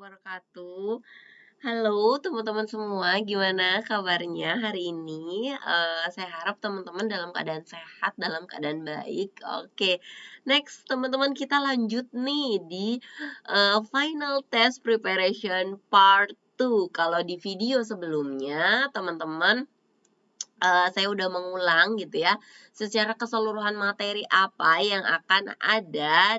wabarakatuh. Halo teman-teman semua, gimana kabarnya hari ini? Saya harap teman-teman dalam keadaan sehat, dalam keadaan baik. Oke, next teman-teman kita lanjut nih di final test preparation part 2. Kalau di video sebelumnya teman-teman saya udah mengulang gitu ya, secara keseluruhan materi apa yang akan ada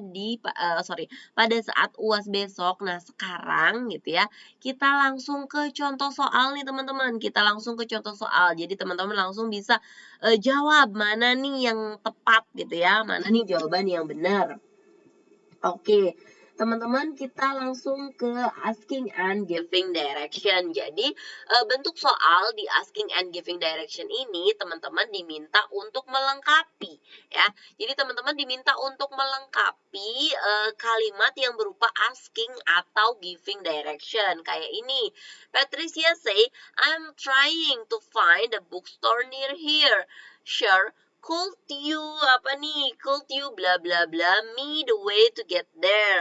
pada saat UAS besok. Nah, sekarang gitu ya, kita langsung ke contoh soal nih teman-teman. Kita langsung ke contoh soal. Jadi teman-teman langsung bisa jawab mana nih yang tepat gitu ya, mana nih jawaban yang benar. Oke, teman-teman kita langsung ke asking and giving direction. Jadi bentuk soal di asking and giving direction ini teman-teman diminta untuk melengkapi ya. Jadi teman-teman diminta untuk melengkapi kalimat yang berupa asking atau giving direction. Kayak ini. Patricia say, I'm trying to find a bookstore near here. Sure, could you bla bla bla me the way to get there?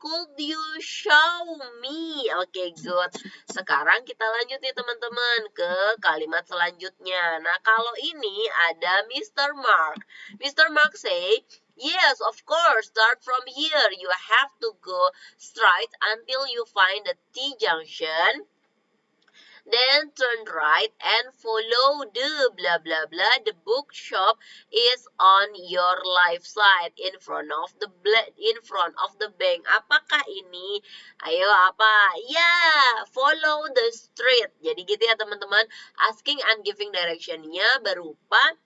Could you show me? Good. Sekarang kita lanjut nih teman-teman ke kalimat selanjutnya. Nah, kalau ini ada Mr. Mark. Mr. Mark say, yes, of course, start from here. You have to go straight until you find the T junction. Then turn right and follow the blah blah blah. The bookshop is on your left side in front of the bank. Apakah ini? Ayo apa? Ya, follow the street. Jadi gitu ya teman-teman. Asking and giving direction-nya berupa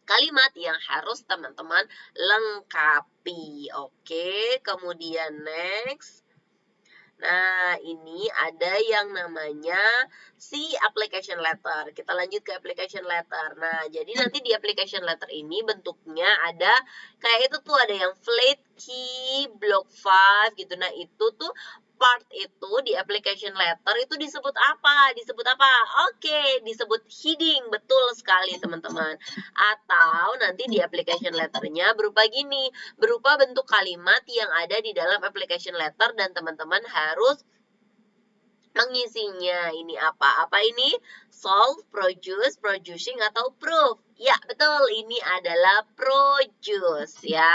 kalimat yang harus teman-teman lengkapi. Oke, kemudian next. Nah, ini ada yang namanya si application letter. Kita lanjut ke application letter. Nah, jadi nanti di application letter ini bentuknya ada kayak itu tuh, ada yang flat key, block 5 gitu. Nah, itu tuh part itu di application letter itu disebut apa? Disebut heading. Betul sekali, teman-teman. Atau nanti di application letternya berupa gini, berupa bentuk kalimat yang ada di dalam application letter dan teman-teman harus mengisinya. Ini apa? Apa ini? Solve, produce, producing, atau prove. Ya, betul. Ini adalah produce ya.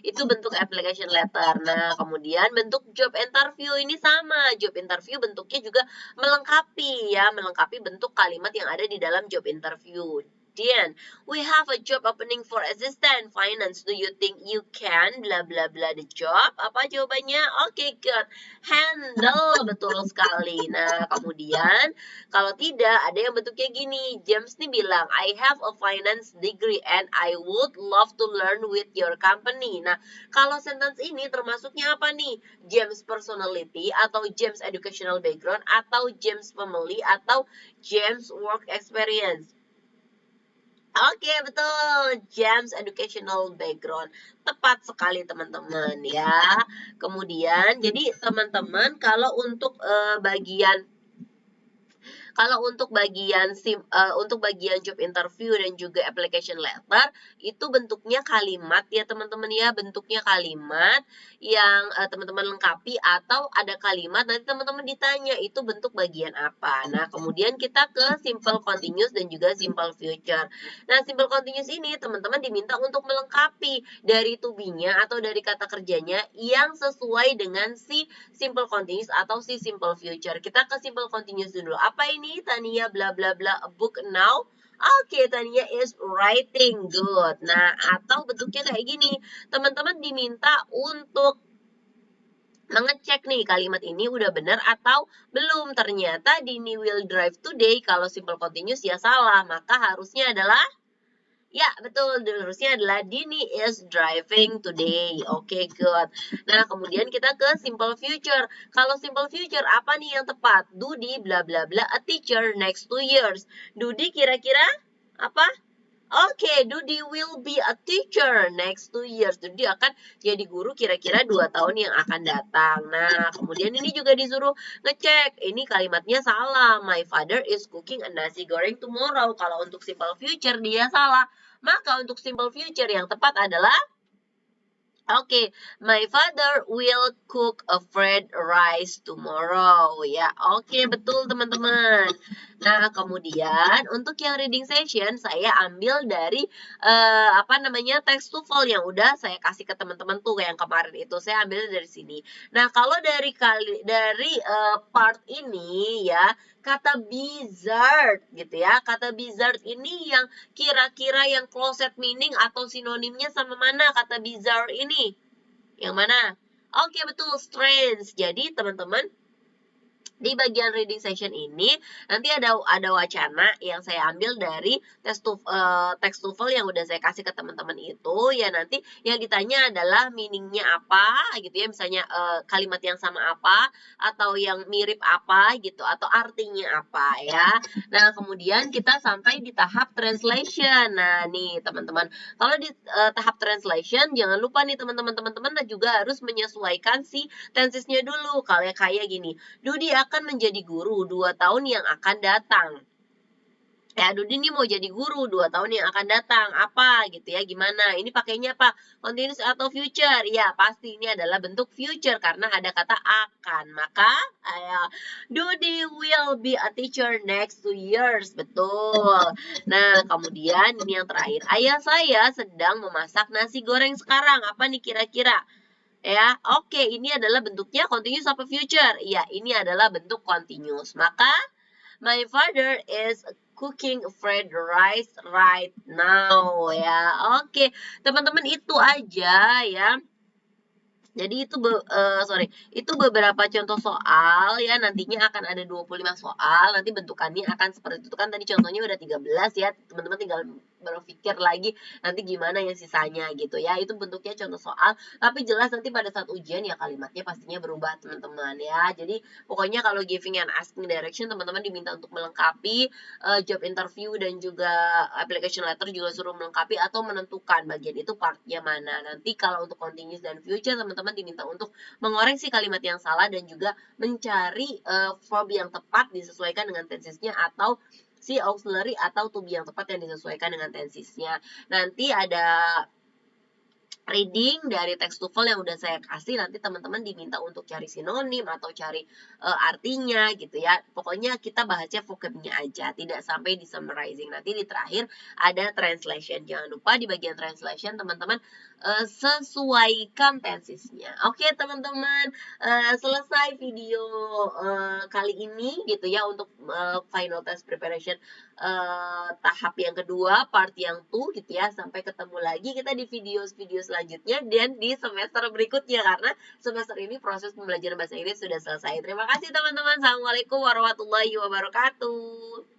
Itu bentuk application letter. Nah, kemudian bentuk job interview ini sama. Job interview bentuknya juga melengkapi ya, melengkapi bentuk kalimat yang ada di dalam job interview. Then, we have a job opening for assistant finance. Do you think you can bla bla bla the job? Apa jawabannya? Good. Handle, betul sekali. Nah, kemudian kalau tidak, ada yang bentuknya gini. James nih bilang, I have a finance degree and I would love to learn with your company. Nah, kalau sentence ini termasuknya apa nih? James personality, atau James educational background, atau James family, atau James work experience. Betul. James educational background. Tepat sekali teman-teman ya. Kemudian jadi teman-teman kalau untuk bagian job interview dan juga application letter itu bentuknya kalimat ya teman-teman ya, bentuknya kalimat yang teman-teman lengkapi, atau ada kalimat nanti teman-teman ditanya itu bentuk bagian apa. Nah, kemudian kita ke simple continuous dan juga simple future. Nah, simple continuous ini teman-teman diminta untuk melengkapi dari to be-nya atau dari kata kerjanya yang sesuai dengan si simple continuous atau si simple future. Kita ke simple continuous dulu. Apa ini? Tania bla bla bla a book now. Tania is writing good. Nah, atau bentuknya kayak gini. Teman-teman diminta untuk mengecek nih kalimat ini udah benar atau belum. Ternyata Dini will drive today, kalau simple continuous ya salah, maka harusnya adalah ya, betul. Harusnya adalah Dini is driving today. Good. Nah, kemudian kita ke simple future. Kalau simple future, apa nih yang tepat? Dudi bla bla bla a teacher next 2 years. Dudi kira-kira apa? Dudi will be a teacher next 2 years. Dudi akan jadi guru kira-kira 2 tahun yang akan datang. Nah, kemudian ini juga disuruh ngecek. Ini kalimatnya salah. My father is cooking a nasi goreng tomorrow. Kalau untuk simple future dia salah. Maka untuk simple future yang tepat adalah Oke, my father will cook a fried rice tomorrow. Ya, oke, betul teman-teman. Nah, kemudian untuk yang reading session saya ambil dari apa namanya text TOEFL yang udah saya kasih ke teman-teman tuh yang kemarin itu saya ambil dari sini. Nah, kalau dari part ini ya kata bizarre gitu ya. Kata bizarre ini yang kira-kira yang closet meaning atau sinonimnya sama mana kata bizarre ini? Yang mana? Oke, betul, strange. Jadi, teman-teman, di bagian reading session ini nanti ada wacana yang saya ambil dari teks TOEFL yang udah saya kasih ke teman-teman itu ya nanti yang ditanya adalah meaningnya apa gitu ya misalnya kalimat yang sama apa atau yang mirip apa gitu atau artinya apa ya. Nah kemudian kita sampai di tahap translation. Nah nih teman-teman kalau di tahap translation jangan lupa nih teman-teman juga harus menyesuaikan si tensesnya dulu kayak gini. Dudi akan menjadi guru 2 tahun yang akan datang. Ya, Dudi ini mau jadi guru 2 tahun yang akan datang. Apa gitu ya, gimana? Ini pakainya apa? Continuous atau future? Ya, pasti ini adalah bentuk future karena ada kata akan. Maka, Dudi will be a teacher next 2 years. Betul. Nah, kemudian ini yang terakhir. Ayah saya sedang memasak nasi goreng sekarang. Apa nih kira-kira? Ya, oke, ini adalah bentuknya continuous apa future? Ya, ini adalah bentuk continuous. Maka, my father is cooking fried rice right now. Ya, oke. Teman-teman itu aja ya. Jadi itu beberapa contoh soal ya nantinya akan ada 25 soal. Nanti bentukannya akan seperti itu kan tadi contohnya udah 13 ya. Teman-teman tinggal berpikir lagi nanti gimana yang sisanya gitu ya. Itu bentuknya contoh soal, tapi jelas nanti pada saat ujian ya kalimatnya pastinya berubah teman-teman ya. Jadi pokoknya kalau giving and asking direction teman-teman diminta untuk melengkapi job interview dan juga application letter juga suruh melengkapi atau menentukan bagian itu partnya mana. Nanti kalau untuk continuous dan future teman-teman diminta untuk mengoreksi kalimat yang salah dan juga mencari verb yang tepat disesuaikan dengan tensesnya atau si auxiliary atau to be yang tepat yang disesuaikan dengan tensesnya. Nanti ada reading dari teks TOEFL yang udah saya kasih nanti teman-teman diminta untuk cari sinonim atau cari artinya gitu ya. Pokoknya kita bahasnya vocabnya aja, tidak sampai di summarizing. Nanti di terakhir ada translation. Jangan lupa di bagian translation teman-teman sesuaikan tensesnya. Oke, teman-teman, selesai video kali ini gitu ya untuk final test preparation tahap yang kedua, part yang 2 gitu ya. Sampai ketemu lagi kita di video-video selanjutnya dan di semester berikutnya karena semester ini proses pembelajaran bahasa Inggris sudah selesai. Terima kasih teman-teman. Assalamualaikum warahmatullahi wabarakatuh.